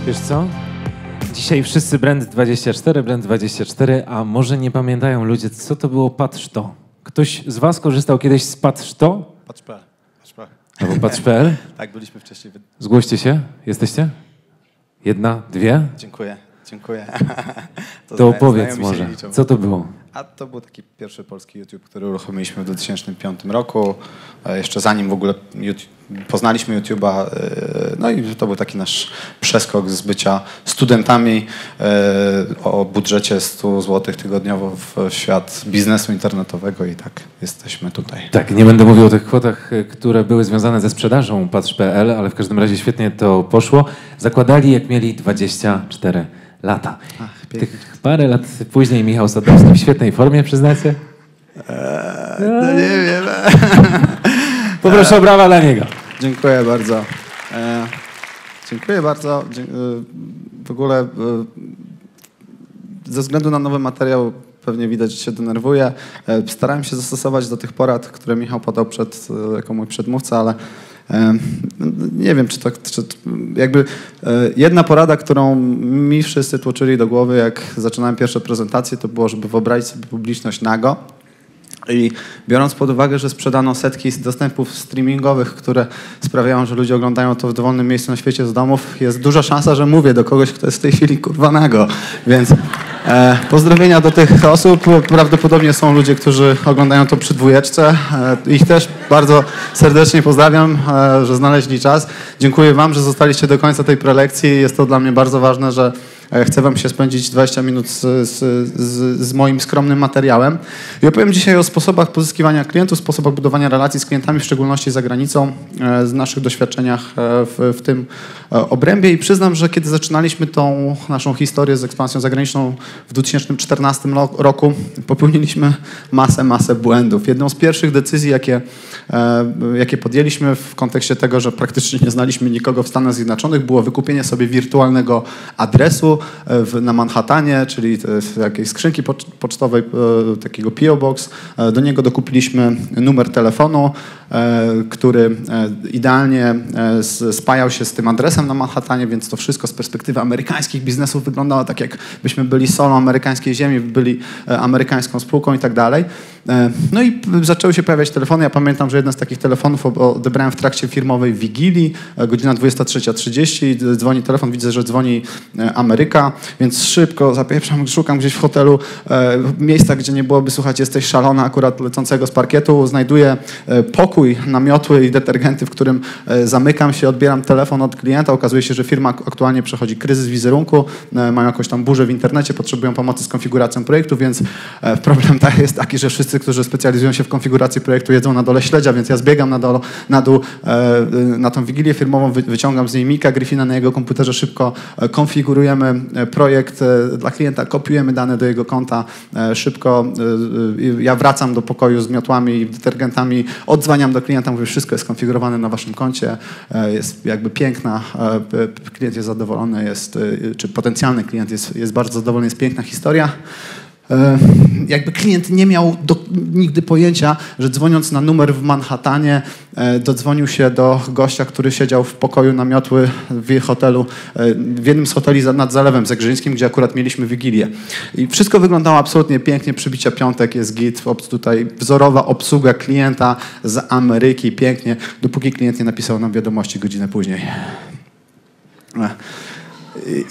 Wiesz co? Dzisiaj wszyscy Brand24, a może nie pamiętają ludzie, co to było Patrz to? Ktoś z was korzystał kiedyś z Patrz to? Patrz.pl. Albo Patrz.pl? Tak, byliśmy wcześniej. Zgłoście się. Jesteście? Jedna, dwie? Dziękuję. To opowiedz może, co to było? A to był taki pierwszy polski YouTube, który uruchomiliśmy w 2005 roku. Jeszcze zanim w ogóle poznaliśmy YouTube'a. No i to był taki nasz przeskok z bycia studentami o budżecie 100 zł tygodniowo w świat biznesu internetowego i tak jesteśmy tutaj. Tak, nie będę mówił o tych kwotach, które były związane ze sprzedażą Patrz.pl, ale w każdym razie świetnie to poszło. Zakładali, jak mieli 24 lata. Tych parę lat później Michał Sadowski w świetnej formie, przyznacie? No nie wiem. Poproszę o brawa dla niego. Dziękuję bardzo. Dziękuję bardzo. W ogóle ze względu na nowy materiał pewnie widać, że się denerwuję. Starałem się zastosować do tych porad, które Michał podał jako mój przedmówca, ale nie wiem, czy jakby jedna porada, którą mi wszyscy tłoczyli do głowy, jak zaczynałem pierwsze prezentacje, to było, żeby wyobrazić sobie publiczność nago. I biorąc pod uwagę, że sprzedano setki dostępów streamingowych, które sprawiają, że ludzie oglądają to w dowolnym miejscu na świecie z domów, jest duża szansa, że mówię do kogoś, kto jest w tej chwili kurwa nago. Więc pozdrowienia do tych osób. Prawdopodobnie są ludzie, którzy oglądają to przy dwójeczce. Ich też bardzo serdecznie pozdrawiam, że znaleźli czas. Dziękuję wam, że zostaliście do końca tej prelekcji. Jest to dla mnie bardzo ważne, że chcę wam się spędzić 20 minut z moim skromnym materiałem. I opowiem dzisiaj o sposobach pozyskiwania klientów, sposobach budowania relacji z klientami, w szczególności za granicą, z naszych doświadczeniach w tym obrębie. I przyznam, że kiedy zaczynaliśmy tą naszą historię z ekspansją zagraniczną w 2014 roku, popełniliśmy masę błędów. Jedną z pierwszych decyzji, jakie podjęliśmy w kontekście tego, że praktycznie nie znaliśmy nikogo w Stanach Zjednoczonych, było wykupienie sobie wirtualnego adresu na Manhattanie, czyli jakiejś skrzynki pocztowej, takiego P.O. Box. Do niego dokupiliśmy numer telefonu, który idealnie spajał się z tym adresem na Manhattanie, więc to wszystko z perspektywy amerykańskich biznesów wyglądało tak, jakbyśmy byli solą amerykańskiej ziemi, byli amerykańską spółką i tak dalej. No i zaczęły się pojawiać telefony. Ja pamiętam, że jeden z takich telefonów odebrałem w trakcie firmowej wigilii, godzina 23:30, dzwoni telefon, widzę, że dzwoni Ameryka, więc szybko zapieprzam, szukam gdzieś w hotelu miejsca, gdzie nie byłoby, słuchać, jesteś szalona, akurat lecącego z parkietu, znajduję pokój na miotły i detergenty, w którym zamykam się, odbieram telefon od klienta, okazuje się, że firma aktualnie przechodzi kryzys wizerunku, mają jakąś tam burzę w internecie, potrzebują pomocy z konfiguracją projektu, więc problem jest taki, że wszyscy, którzy specjalizują się w konfiguracji projektu, jedzą na dole śledzia, więc ja zbiegam na dół na tą wigilię firmową, wyciągam z niej Mika Griffina na jego komputerze, szybko konfigurujemy projekt dla klienta, kopiujemy dane do jego konta, szybko ja wracam do pokoju z miotłami i detergentami, odzwaniam do klienta, mówię, wszystko jest skonfigurowane na waszym koncie, jest jakby piękna, klient jest zadowolony, czy potencjalny klient jest bardzo zadowolony, jest piękna historia. Jakby klient nie miał nigdy pojęcia, że dzwoniąc na numer w Manhattanie dodzwonił się do gościa, który siedział w pokoju na miotły w hotelu, w jednym z hoteli nad Zalewem Zegrzyńskim, gdzie akurat mieliśmy wigilię. I wszystko wyglądało absolutnie pięknie, przybicia piątek, jest git, tutaj wzorowa obsługa klienta z Ameryki, pięknie, dopóki klient nie napisał nam wiadomości godzinę później.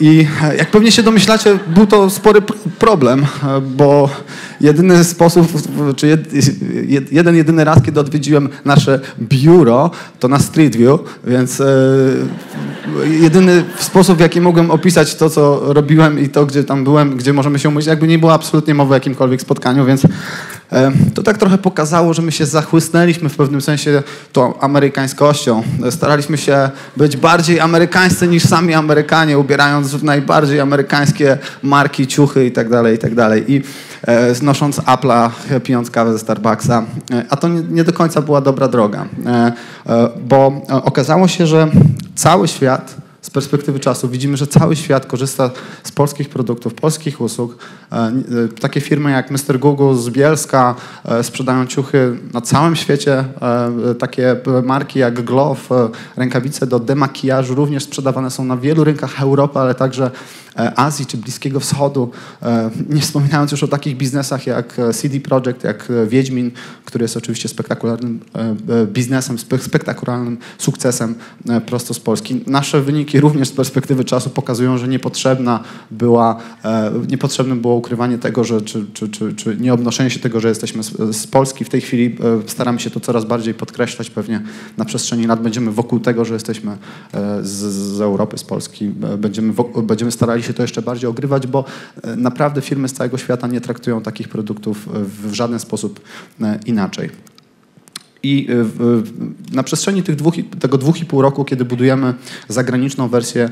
I jak pewnie się domyślacie, był to spory problem, bo jedyny sposób, czy jedyny raz, kiedy odwiedziłem nasze biuro, to na Street View, więc jedyny sposób, w jaki mogłem opisać to, co robiłem i to, gdzie tam byłem, gdzie możemy się umówić, jakby nie było absolutnie mowy o jakimkolwiek spotkaniu, więc to tak trochę pokazało, że my się zachłysnęliśmy w pewnym sensie tą amerykańskością. Staraliśmy się być bardziej amerykańscy niż sami Amerykanie, ubierając w najbardziej amerykańskie marki, ciuchy i tak dalej. I znosząc Apple'a, pijąc kawę ze Starbucksa. A to nie do końca była dobra droga, bo okazało się, że cały świat z perspektywy czasu widzimy, że cały świat korzysta z polskich produktów, polskich usług. Takie firmy jak Mr. Google z Bielska sprzedają ciuchy na całym świecie. Takie marki jak Glove, rękawice do demakijażu również sprzedawane są na wielu rynkach Europy, ale także Azji czy Bliskiego Wschodu. Nie wspominając już o takich biznesach jak CD Projekt, jak Wiedźmin, który jest oczywiście spektakularnym biznesem, spektakularnym sukcesem prosto z Polski. Nasze wyniki również z perspektywy czasu pokazują, że niepotrzebne było ukrywanie tego, że, czy nie obnoszenie się tego, że jesteśmy z Polski. W tej chwili staramy się to coraz bardziej podkreślać. Pewnie na przestrzeni lat będziemy wokół tego, że jesteśmy z Europy, z Polski. Będziemy starali się to jeszcze bardziej ogrywać, bo naprawdę firmy z całego świata nie traktują takich produktów w żaden sposób inaczej. I na przestrzeni tego 2,5 roku, kiedy budujemy zagraniczną wersję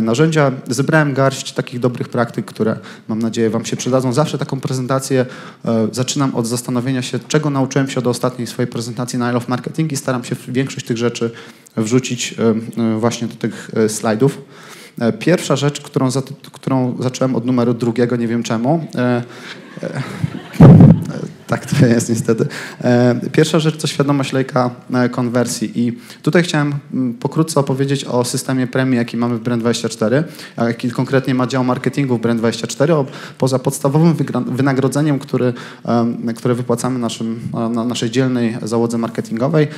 narzędzia, zebrałem garść takich dobrych praktyk, które mam nadzieję wam się przydadzą. Zawsze taką prezentację zaczynam od zastanowienia się, czego nauczyłem się od ostatniej swojej prezentacji na I Love Marketing i staram się większość tych rzeczy wrzucić właśnie do tych slajdów. Pierwsza rzecz, którą zacząłem od numeru 2, nie wiem czemu. Tak to jest niestety. Pierwsza rzecz to świadomość lejka konwersji i tutaj chciałem pokrótce opowiedzieć o systemie premii, jaki mamy w Brand24, jaki konkretnie ma dział marketingu w Brand24. Poza podstawowym wynagrodzeniem, które wypłacamy naszej dzielnej załodze marketingowej,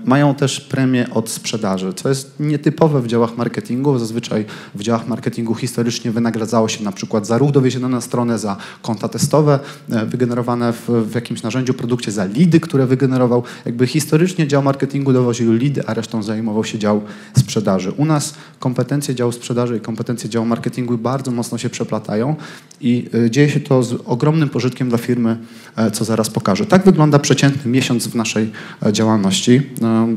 mają też premię od sprzedaży, co jest nietypowe w działach marketingu. Zazwyczaj w działach marketingu historycznie wynagradzało się na przykład za ruch dowieziony na stronę, za konta testowe wygenerowane w jakimś narzędziu, produkcie, za lidy, które wygenerował. Jakby historycznie dział marketingu dowoził lidy, a resztą zajmował się dział sprzedaży. U nas kompetencje działu sprzedaży i kompetencje działu marketingu bardzo mocno się przeplatają i dzieje się to z ogromnym pożytkiem dla firmy, co zaraz pokażę. Tak wygląda przeciętny miesiąc w naszej działalności.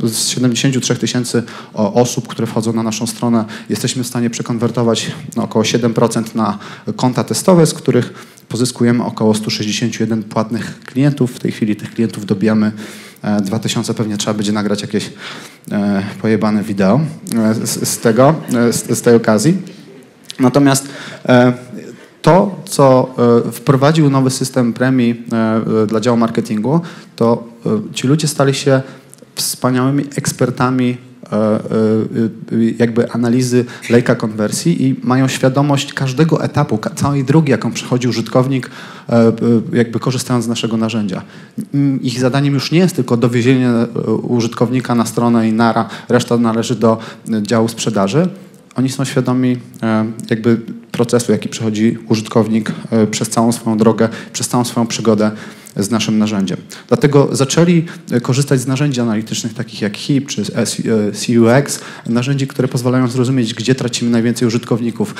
Z 73 000 osób, które wchodzą na naszą stronę, jesteśmy w stanie przekonwertować około 7% na konta testowe, z których pozyskujemy około 161 płatnych klientów. W tej chwili tych klientów dobijamy 2000. Pewnie trzeba będzie nagrać jakieś pojebane wideo z tej okazji. Natomiast to, co wprowadził nowy system premii dla działu marketingu, to ci ludzie stali się wspaniałymi ekspertami jakby analizy lejka konwersji i mają świadomość każdego etapu, całej drogi, jaką przechodzi użytkownik, jakby korzystając z naszego narzędzia. Ich zadaniem już nie jest tylko dowiezienie użytkownika na stronę i nara, reszta należy do działu sprzedaży. Oni są świadomi jakby procesu, jaki przechodzi użytkownik przez całą swoją drogę, przez całą swoją przygodę z naszym narzędziem. Dlatego zaczęli korzystać z narzędzi analitycznych takich jak HIP czy CUX, narzędzi, które pozwalają zrozumieć, gdzie tracimy najwięcej użytkowników,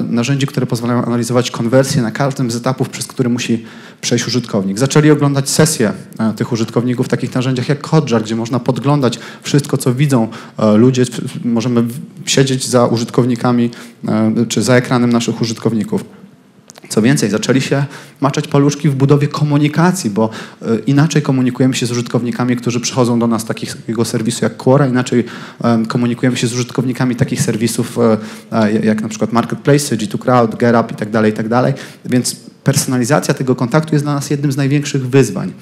narzędzi, które pozwalają analizować konwersję na każdym z etapów, przez który musi przejść użytkownik. Zaczęli oglądać sesje tych użytkowników w takich narzędziach jak Hotjar, gdzie można podglądać wszystko, co widzą ludzie. Możemy siedzieć za użytkownikami czy za ekranem naszych użytkowników. Co więcej, zaczęli się maczać paluszki w budowie komunikacji, bo inaczej komunikujemy się z użytkownikami, którzy przychodzą do nas takiego serwisu jak Quora, inaczej komunikujemy się z użytkownikami takich serwisów jak na przykład Marketplace, G2 Crowd, GetUp i tak dalej. Więc personalizacja tego kontaktu jest dla nas jednym z największych wyzwań.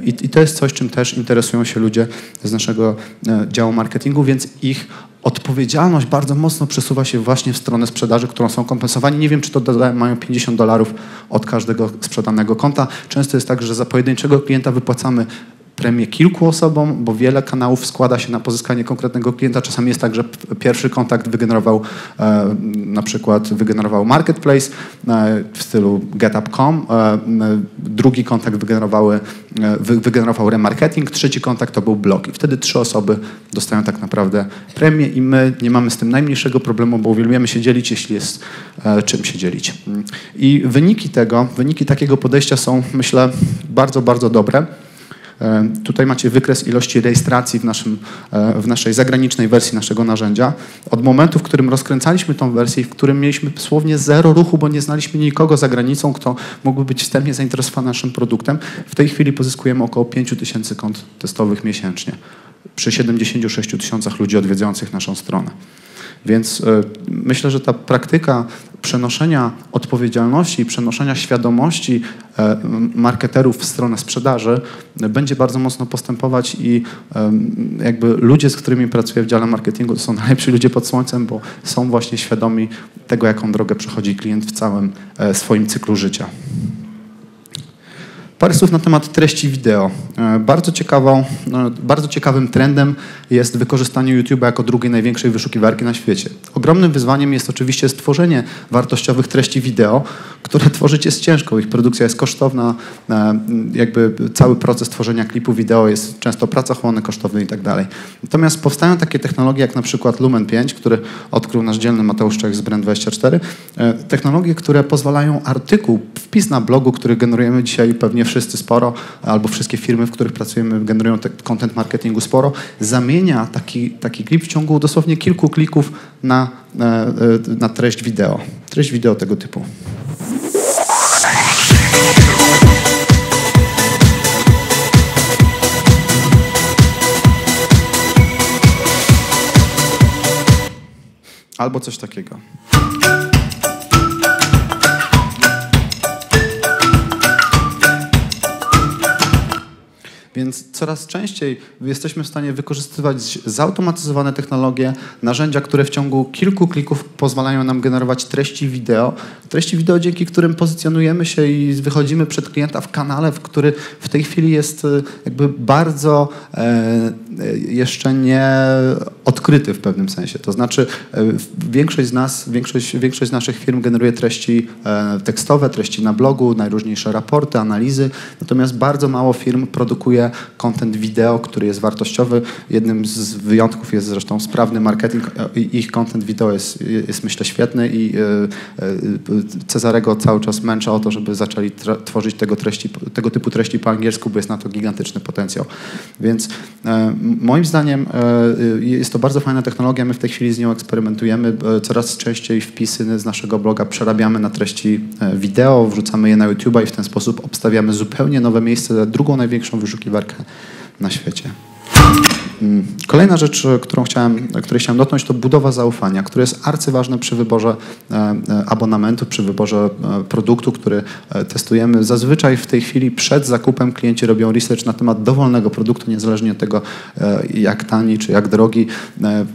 I to jest coś, czym też interesują się ludzie z naszego działu marketingu, więc ich odpowiedzialność bardzo mocno przesuwa się właśnie w stronę sprzedaży, którą są kompensowani. Nie wiem, czy to mają $50 od każdego sprzedanego konta. Często jest tak, że za pojedynczego klienta wypłacamy premię kilku osobom, bo wiele kanałów składa się na pozyskanie konkretnego klienta. Czasami jest tak, że pierwszy kontakt wygenerował na przykład Marketplace w stylu getup.com, drugi kontakt wygenerował remarketing, trzeci kontakt to był blog. I wtedy 3 osoby dostają tak naprawdę premię i my nie mamy z tym najmniejszego problemu, bo uwielbiamy się dzielić, jeśli jest czym się dzielić. I wyniki takiego podejścia są, myślę, bardzo, bardzo dobre. Tutaj macie wykres ilości rejestracji w naszej zagranicznej wersji naszego narzędzia. Od momentu, w którym rozkręcaliśmy tą wersję, w którym mieliśmy słownie 0 ruchu, bo nie znaliśmy nikogo za granicą, kto mógłby być wstępnie zainteresowany naszym produktem, w tej chwili pozyskujemy około 5000 kont testowych miesięcznie przy 76 000 ludzi odwiedzających naszą stronę. Więc myślę, że ta praktyka przenoszenia odpowiedzialności, przenoszenia świadomości marketerów w stronę sprzedaży będzie bardzo mocno postępować i jakby ludzie, z którymi pracuję w dziale marketingu, to są najlepsi ludzie pod słońcem, bo są właśnie świadomi tego, jaką drogę przechodzi klient w całym swoim cyklu życia. Parę słów na temat treści wideo. Bardzo ciekawym trendem jest wykorzystanie YouTube'a jako drugiej największej wyszukiwarki na świecie. Ogromnym wyzwaniem jest oczywiście stworzenie wartościowych treści wideo, które tworzyć jest ciężko. Ich produkcja jest kosztowna, jakby cały proces tworzenia klipu wideo jest często pracochłonny, kosztowny i tak dalej. Natomiast powstają takie technologie jak na przykład Lumen 5, który odkrył nasz dzielny Mateusz Czech z Brand24. Technologie, które pozwalają artykuł, wpis na blogu, który generujemy dzisiaj pewnie wszyscy sporo, albo wszystkie firmy, w których pracujemy, generują content marketingu sporo, zamienia taki klip w ciągu dosłownie kilku klików na treść wideo. Treść wideo tego typu. Albo coś takiego. Więc coraz częściej jesteśmy w stanie wykorzystywać zautomatyzowane technologie, narzędzia, które w ciągu kilku klików pozwalają nam generować treści wideo, dzięki którym pozycjonujemy się i wychodzimy przed klienta w kanale, który w tej chwili jest jakby bardzo jeszcze nie odkryty w pewnym sensie. To znaczy większość z naszych firm generuje treści tekstowe, treści na blogu, najróżniejsze raporty, analizy, natomiast bardzo mało firm produkuje content wideo, który jest wartościowy. Jednym z wyjątków jest zresztą sprawny marketing. Ich content wideo jest myślę świetny i Cezarego cały czas męczę o to, żeby zaczęli tworzyć tego typu treści po angielsku, bo jest na to gigantyczny potencjał. Więc moim zdaniem jest to bardzo fajna technologia. My w tej chwili z nią eksperymentujemy. Coraz częściej wpisy z naszego bloga przerabiamy na treści wideo, wrzucamy je na YouTube'a i w ten sposób obstawiamy zupełnie nowe miejsce, drugą największą wyszukiwarkę na świecie. Kolejna rzecz, której chciałem dotknąć, to budowa zaufania, które jest arcyważne przy wyborze abonamentu, przy wyborze produktu, który testujemy. Zazwyczaj w tej chwili przed zakupem klienci robią research na temat dowolnego produktu, niezależnie od tego, jak tani czy jak drogi.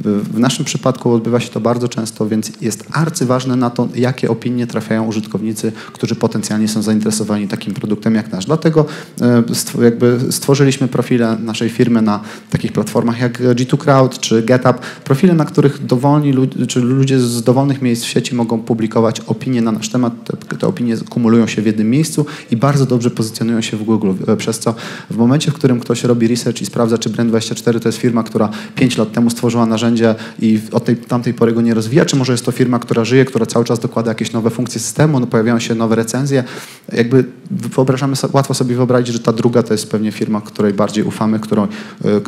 W naszym przypadku odbywa się to bardzo często, więc jest arcyważne na to, jakie opinie trafiają użytkownicy, którzy potencjalnie są zainteresowani takim produktem jak nasz. Dlatego stworzyliśmy profile naszej firmy na takich platformach jak G2 Crowd czy GetUp, profile, na których ludzie z dowolnych miejsc w sieci mogą publikować opinie na nasz temat. Te opinie kumulują się w jednym miejscu i bardzo dobrze pozycjonują się w Google, przez co w momencie, w którym ktoś robi research i sprawdza, czy Brand24 to jest firma, która 5 lat temu stworzyła narzędzie i od tamtej pory go nie rozwija, czy może jest to firma, która żyje, która cały czas dokłada jakieś nowe funkcje systemu, no pojawiają się nowe recenzje. Jakby łatwo sobie wyobrazić, że ta druga to jest pewnie firma, której bardziej ufamy,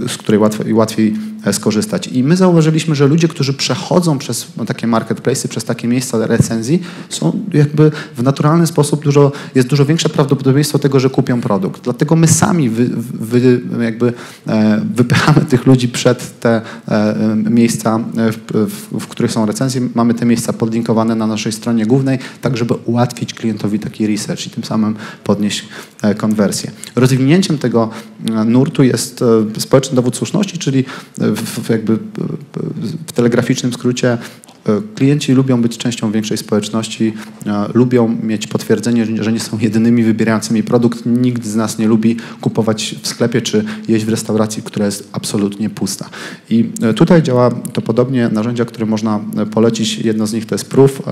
z której łatwiej skorzystać. I my zauważyliśmy, że ludzie, którzy przechodzą przez takie marketplace'y, przez takie miejsca recenzji, są jakby w naturalny sposób jest dużo większe prawdopodobieństwo tego, że kupią produkt. Dlatego my sami wypychamy tych ludzi przed te miejsca, w których są recenzje. Mamy te miejsca podlinkowane na naszej stronie głównej, tak żeby ułatwić klientowi taki research i tym samym podnieść konwersję. Rozwinięciem tego nurtu jest społeczny dowód słuszności, czyli w telegraficznym skrócie klienci lubią być częścią większej społeczności, lubią mieć potwierdzenie, że nie są jedynymi wybierającymi produkt. Nikt z nas nie lubi kupować w sklepie czy jeść w restauracji, która jest absolutnie pusta. I tutaj działa to podobnie. Narzędzia, które można polecić, jedno z nich to jest Proof,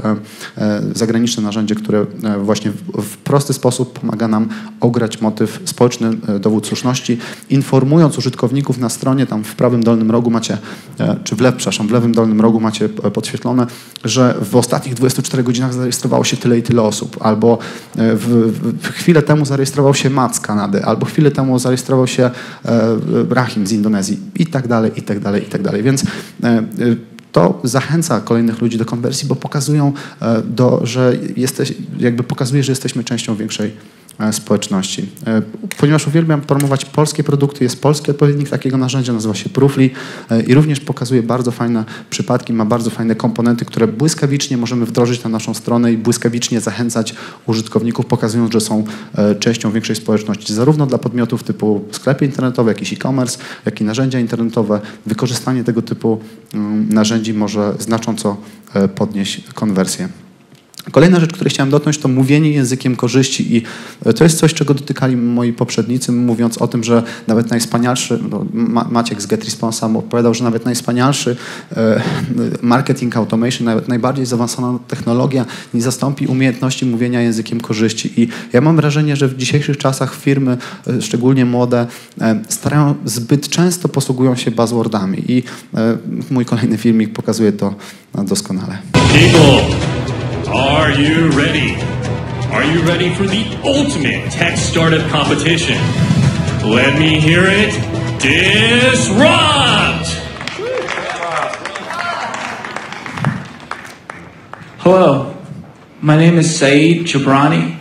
zagraniczne narzędzie, które właśnie w prosty sposób pomaga nam ograć motyw społeczny dowód słuszności, informując użytkowników na stronie, tam w prawym dolnym rogu macie, czy w lewym dolnym rogu macie podświetlone, że w ostatnich 24 godzinach zarejestrowało się tyle i tyle osób, albo w chwilę temu zarejestrował się Matt z Kanady, albo chwilę temu zarejestrował się Rahim z Indonezji i tak dalej, i tak dalej, i tak dalej. Więc to zachęca kolejnych ludzi do konwersji, bo pokazuje, że jesteśmy częścią społeczności. Ponieważ uwielbiam promować polskie produkty, jest polski odpowiednik takiego narzędzia, nazywa się Proofly i również pokazuje bardzo fajne przypadki, ma bardzo fajne komponenty, które błyskawicznie możemy wdrożyć na naszą stronę i błyskawicznie zachęcać użytkowników, pokazując, że są częścią większej społeczności, zarówno dla podmiotów typu sklepy internetowe, jakiś e-commerce, jak i narzędzia internetowe. Wykorzystanie tego typu narzędzi może znacząco podnieść konwersję. Kolejna rzecz, której chciałem dotknąć, to mówienie językiem korzyści i to jest coś, czego dotykali moi poprzednicy, mówiąc o tym, że nawet najwspanialszy, Maciek z GetResponse'a opowiadał, że nawet najwspanialszy marketing automation, nawet najbardziej zaawansowana technologia nie zastąpi umiejętności mówienia językiem korzyści. I ja mam wrażenie, że w dzisiejszych czasach firmy, szczególnie młode, zbyt często posługują się buzzwordami i mój kolejny filmik pokazuje to doskonale. Are you ready? Are you ready for the ultimate tech startup competition? Let me hear it. Disrupt! Hello, my name is Saeed Jabrani.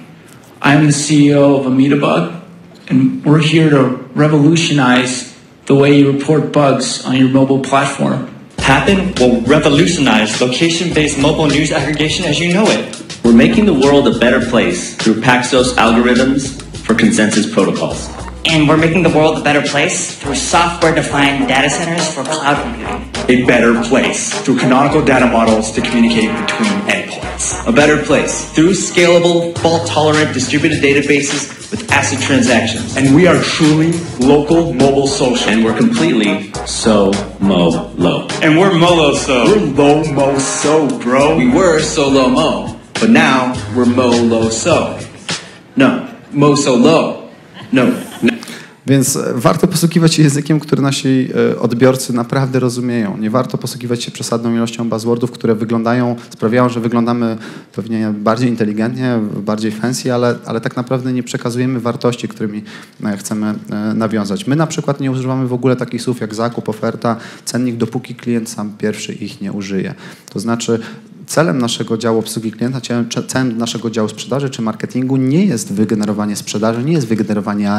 I'm the CEO of Ametabug, and we're here to revolutionize the way you report bugs on your mobile platform. Happen will revolutionize location-based mobile news aggregation as you know it. We're making the world a better place through Paxos algorithms for consensus protocols. And we're making the world a better place through software-defined data centers for cloud computing. A better place through canonical data models to communicate between endpoints. A better place through scalable, fault-tolerant distributed databases with ACID transactions. And we are truly local mobile social. And we're completely so-mo-low. And we're Molo-so. We're low-mo-so, bro. We were so-low-mo, but now we're mo-low-so. No, mo-so-low. No. Więc warto posługiwać się językiem, który nasi odbiorcy naprawdę rozumieją. Nie warto posługiwać się przesadną ilością buzzwordów, które sprawiają, że wyglądamy pewnie bardziej inteligentnie, bardziej fancy, ale tak naprawdę nie przekazujemy wartości, którymi chcemy nawiązać. My na przykład nie używamy w ogóle takich słów jak zakup, oferta, cennik, dopóki klient sam pierwszy ich nie użyje. To znaczy celem naszego działu obsługi klienta, celem naszego działu sprzedaży czy marketingu nie jest wygenerowanie sprzedaży, nie jest wygenerowanie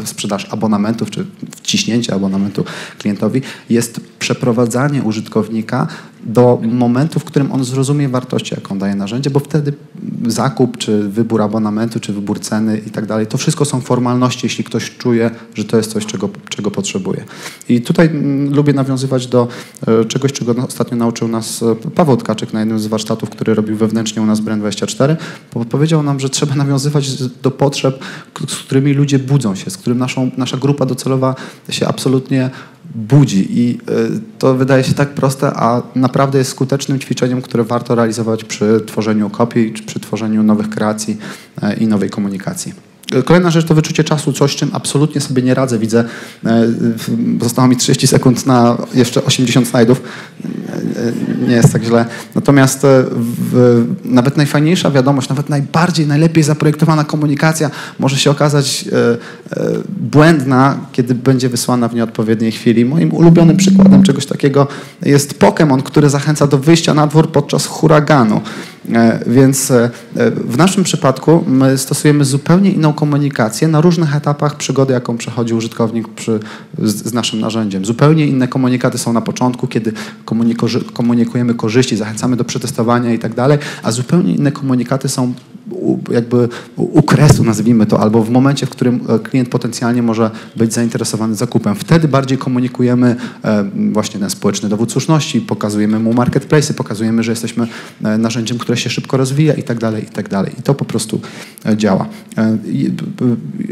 sprzedaż abonamentów czy wciśnięcie abonamentu klientowi, jest przeprowadzanie użytkownika do momentu, w którym on zrozumie wartości, jaką daje narzędzie, bo wtedy zakup, czy wybór abonamentu, czy wybór ceny i tak dalej, to wszystko są formalności, jeśli ktoś czuje, że to jest coś, czego potrzebuje. I tutaj lubię nawiązywać do czegoś, czego ostatnio nauczył nas Paweł Tkaczyk na jednym z warsztatów, który robił wewnętrznie u nas Brand24. Powiedział nam, że trzeba nawiązywać do potrzeb, z którymi ludzie budzą się, z którym nasza grupa docelowa się absolutnie budzi i to wydaje się tak proste, a naprawdę jest skutecznym ćwiczeniem, które warto realizować przy tworzeniu kopii, czy przy tworzeniu nowych kreacji i nowej komunikacji. Kolejna rzecz to wyczucie czasu, coś, z czym absolutnie sobie nie radzę. Widzę, zostało mi 30 sekund na jeszcze 80 slajdów. Nie jest tak źle. Natomiast nawet najfajniejsza wiadomość, nawet najlepiej zaprojektowana komunikacja może się okazać błędna, kiedy będzie wysłana w nieodpowiedniej chwili. Moim ulubionym przykładem czegoś takiego jest Pokémon, który zachęca do wyjścia na dwór podczas huraganu. Więc w naszym przypadku my stosujemy zupełnie inną komunikację na różnych etapach przygody, jaką przechodzi użytkownik z naszym narzędziem. Zupełnie inne komunikaty są na początku, kiedy komunikujemy korzyści, zachęcamy do przetestowania i tak dalej, a zupełnie inne komunikaty są jakby u kresu, nazwijmy to, albo w momencie, w którym klient potencjalnie może być zainteresowany zakupem. Wtedy bardziej komunikujemy właśnie ten społeczny dowód słuszności, pokazujemy mu marketplace'y, pokazujemy, że jesteśmy narzędziem, które się szybko rozwija i tak dalej, i tak dalej. I to po prostu działa.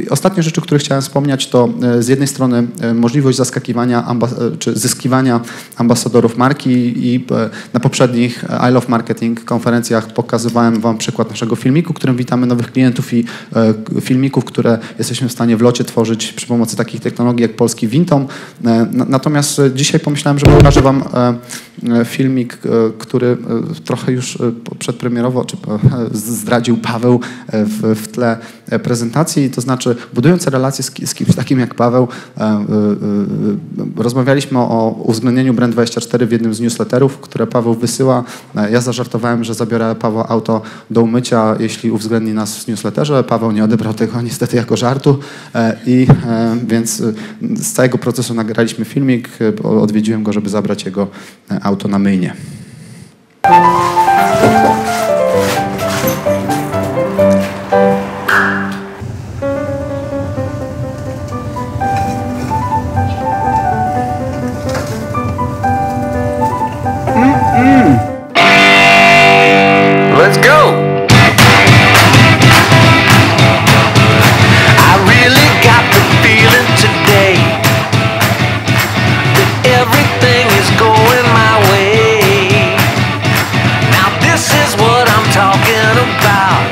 Ostatnie rzeczy, które chciałem wspomnieć, to z jednej strony możliwość zaskakiwania czy zyskiwania ambasadorów marki i na poprzednich I Love Marketing konferencjach pokazywałem wam przykład naszego filmiku, którym witamy nowych klientów i filmików, które jesteśmy w stanie w locie tworzyć przy pomocy takich technologii jak polski Vintom. Natomiast dzisiaj pomyślałem, że pokażę wam filmik, który trochę już przedpremierowo czy zdradził Paweł w tle prezentacji, to znaczy budując relacje z kimś takim jak Paweł, rozmawialiśmy o uwzględnieniu Brand24 w jednym z newsletterów, które Paweł wysyła. Ja zażartowałem, że zabiorę Pawła auto do umycia, jeśli uwzględni nas w newsletterze. Paweł nie odebrał tego niestety jako żartu więc z całego procesu nagraliśmy filmik, odwiedziłem go, żeby zabrać jego auto na myjnie. Let's go! I really got the feeling today that everything is going my way. Now this is what I'm talking about.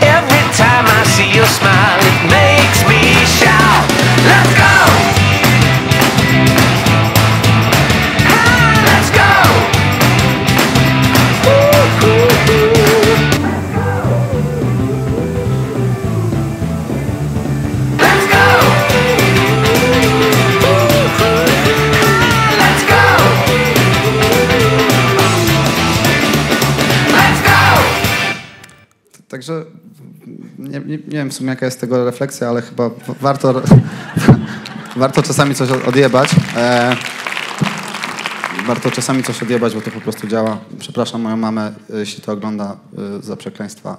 Every time I see your smile, it makes me shout. Let's go! Let's go! Także nie wiem w sumie jaka jest tego refleksja, ale chyba warto czasami coś odjebać. Warto czasami coś odjebać, bo to po prostu działa. Przepraszam moją mamę, jeśli to ogląda, za przekleństwa,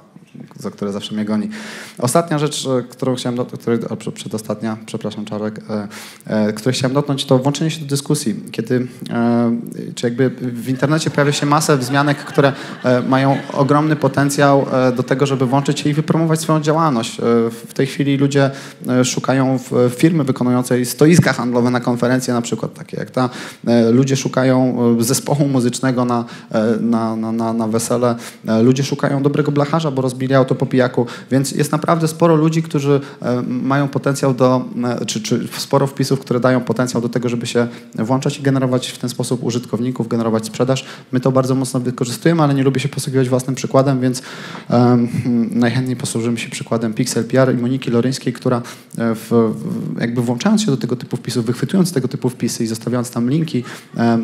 za które zawsze mnie goni. Ostatnia rzecz, którą chciałem przedostatnia, przepraszam Czarek, której chciałem dotknąć, to włączenie się do dyskusji. Kiedy, czy jakby w internecie pojawia się masę wzmianek, które mają ogromny potencjał do tego, żeby włączyć się i wypromować swoją działalność. W tej chwili ludzie szukają firmy wykonującej stoiska handlowe na przykład takie jak ta. Ludzie szukają zespołu muzycznego na wesele. Ludzie szukają dobrego blacharza, bo rozbili auto po pijaku, więc jest naprawdę sporo ludzi, którzy mają potencjał czy sporo wpisów, które dają potencjał do tego, żeby się włączać i generować w ten sposób użytkowników, generować sprzedaż. My to bardzo mocno wykorzystujemy, ale nie lubię się posługiwać własnym przykładem, więc najchętniej posłużymy się przykładem Pixel PR i Moniki Loryńskiej, która jakby włączając się do tego typu wpisów, wychwytując tego typu wpisy i zostawiając tam linki,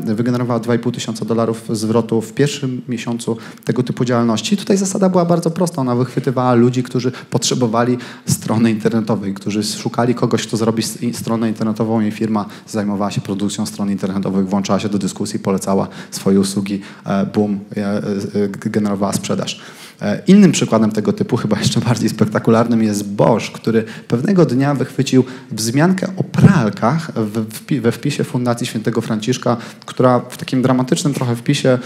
wygenerowała $2,500 zwrotu w pierwszym miesiącu tego typu działalności. I tutaj zasada była bardzo prosta. Ona wychwytywała ludzi, którzy potrzebowali strony internetowej, którzy szukali kogoś, kto zrobi stronę internetową. Jej firma zajmowała się produkcją stron internetowych, włączała się do dyskusji, polecała swoje usługi, boom, generowała sprzedaż. Innym przykładem tego typu, chyba jeszcze bardziej spektakularnym, jest Bosch, który pewnego dnia wychwycił wzmiankę o pralkach we wpisie Fundacji Świętego Franciszka, która w takim dramatycznym trochę wpisie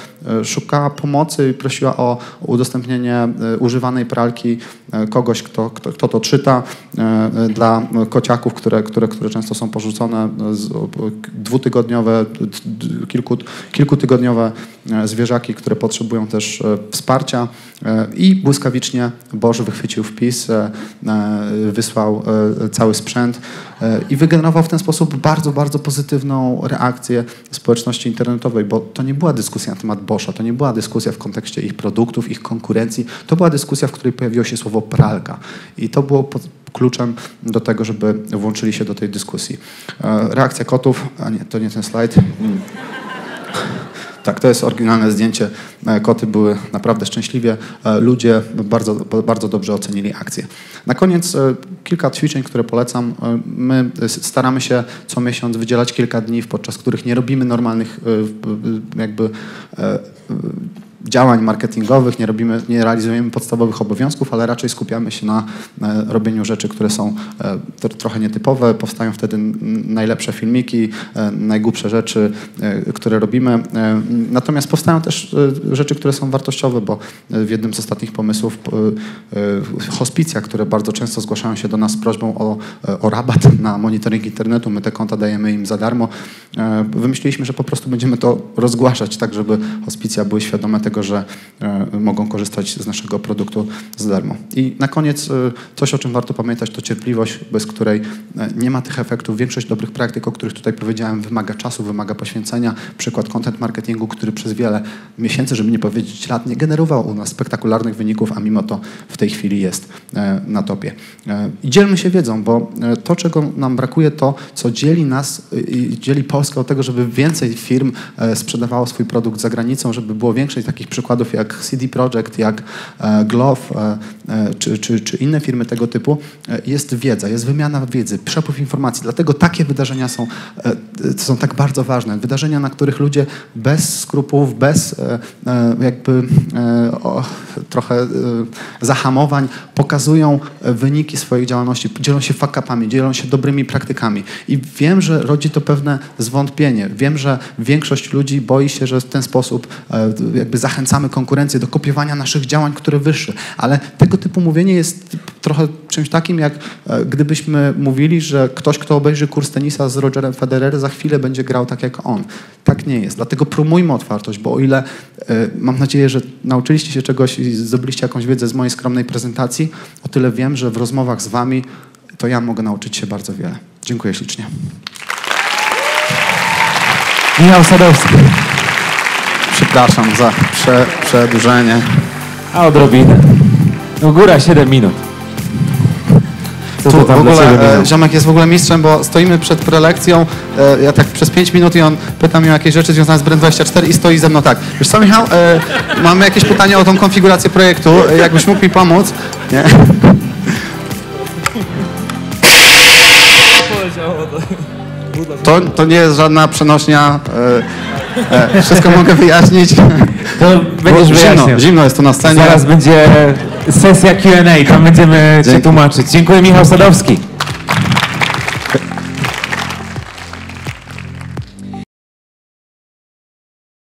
szukała pomocy i prosiła o udostępnienie używanej pralki kogoś, kto to czyta, dla kociaków, które często są porzucone, kilkutygodniowe zwierzaki, które potrzebują też wsparcia. I błyskawicznie Bosch wychwycił wpis, wysłał cały sprzęt i wygenerował w ten sposób bardzo, bardzo pozytywną reakcję społeczności internetowej, bo to nie była dyskusja na temat Boscha, to nie była dyskusja w kontekście ich produktów, ich konkurencji, to była dyskusja, w której pojawiło się słowo pralka i to było kluczem do tego, żeby włączyli się do tej dyskusji. Reakcja kotów, a nie, to nie ten slajd. Tak, to jest oryginalne zdjęcie. Koty były naprawdę szczęśliwie. Ludzie bardzo, bardzo dobrze ocenili akcję. Na koniec kilka ćwiczeń, które polecam. My staramy się co miesiąc wydzielać kilka dni, podczas których nie robimy normalnych działań marketingowych, nie realizujemy podstawowych obowiązków, ale raczej skupiamy się na robieniu rzeczy, które są trochę nietypowe. Powstają wtedy najlepsze filmiki, najgłupsze rzeczy, które robimy. Natomiast powstają też rzeczy, które są wartościowe, bo w jednym z ostatnich pomysłów hospicja, które bardzo często zgłaszają się do nas z prośbą o rabat na monitoring internetu, my te konta dajemy im za darmo. Wymyśliliśmy, że po prostu będziemy to rozgłaszać tak, żeby hospicja były świadome tego, tego, że mogą korzystać z naszego produktu za darmo. I na koniec coś, o czym warto pamiętać, to cierpliwość, bez której nie ma tych efektów. Większość dobrych praktyk, o których tutaj powiedziałem, wymaga czasu, wymaga poświęcenia. Przykład content marketingu, który przez wiele miesięcy, żeby nie powiedzieć lat, nie generował u nas spektakularnych wyników, a mimo to w tej chwili jest na topie. I dzielmy się wiedzą, bo to, czego nam brakuje, to, co dzieli nas i dzieli Polskę od tego, żeby więcej firm sprzedawało swój produkt za granicą, żeby było więcej takich przykładów jak CD Projekt, jak Glove czy inne firmy tego typu, jest wiedza, jest wymiana wiedzy, przepływ informacji. Dlatego takie wydarzenia są tak bardzo ważne. Wydarzenia, na których ludzie bez skrupułów, bez trochę zahamowań pokazują wyniki swojej działalności, dzielą się fuck-upami, dzielą się dobrymi praktykami. I wiem, że rodzi to pewne zwątpienie. Wiem, że większość ludzi boi się, że w ten sposób jakby zachęcamy konkurencję do kopiowania naszych działań, które wyższe. Ale tego typu mówienie jest trochę czymś takim, jak gdybyśmy mówili, że ktoś, kto obejrzy kurs tenisa z Rogerem Federerem, za chwilę będzie grał tak jak on. Tak nie jest. Dlatego promujmy otwartość, bo o ile mam nadzieję, że nauczyliście się czegoś i zdobyliście jakąś wiedzę z mojej skromnej prezentacji, o tyle wiem, że w rozmowach z wami to ja mogę nauczyć się bardzo wiele. Dziękuję ślicznie. Michał Sadowski. Przepraszam za przedłużenie. A odrobinę. No góra 7 minut. Co Tu to tam w ogóle dla ciebie, ziomek jest w ogóle mistrzem, bo stoimy przed prelekcją, ja tak przez 5 minut i on pyta mnie o jakieś rzeczy związane z Brand24 i stoi ze mną tak. Wiesz co, Michał, mamy jakieś pytanie o tą konfigurację projektu, jakbyś mógł mi pomóc? Nie? To nie jest żadna przenośnia, wszystko mogę wyjaśnić. To będziesz wyjaśniał. Zimno jest tu na scenie. Zaraz będzie sesja Q&A, tam będziemy się tłumaczyć. Dziękuję, Michał Sadowski.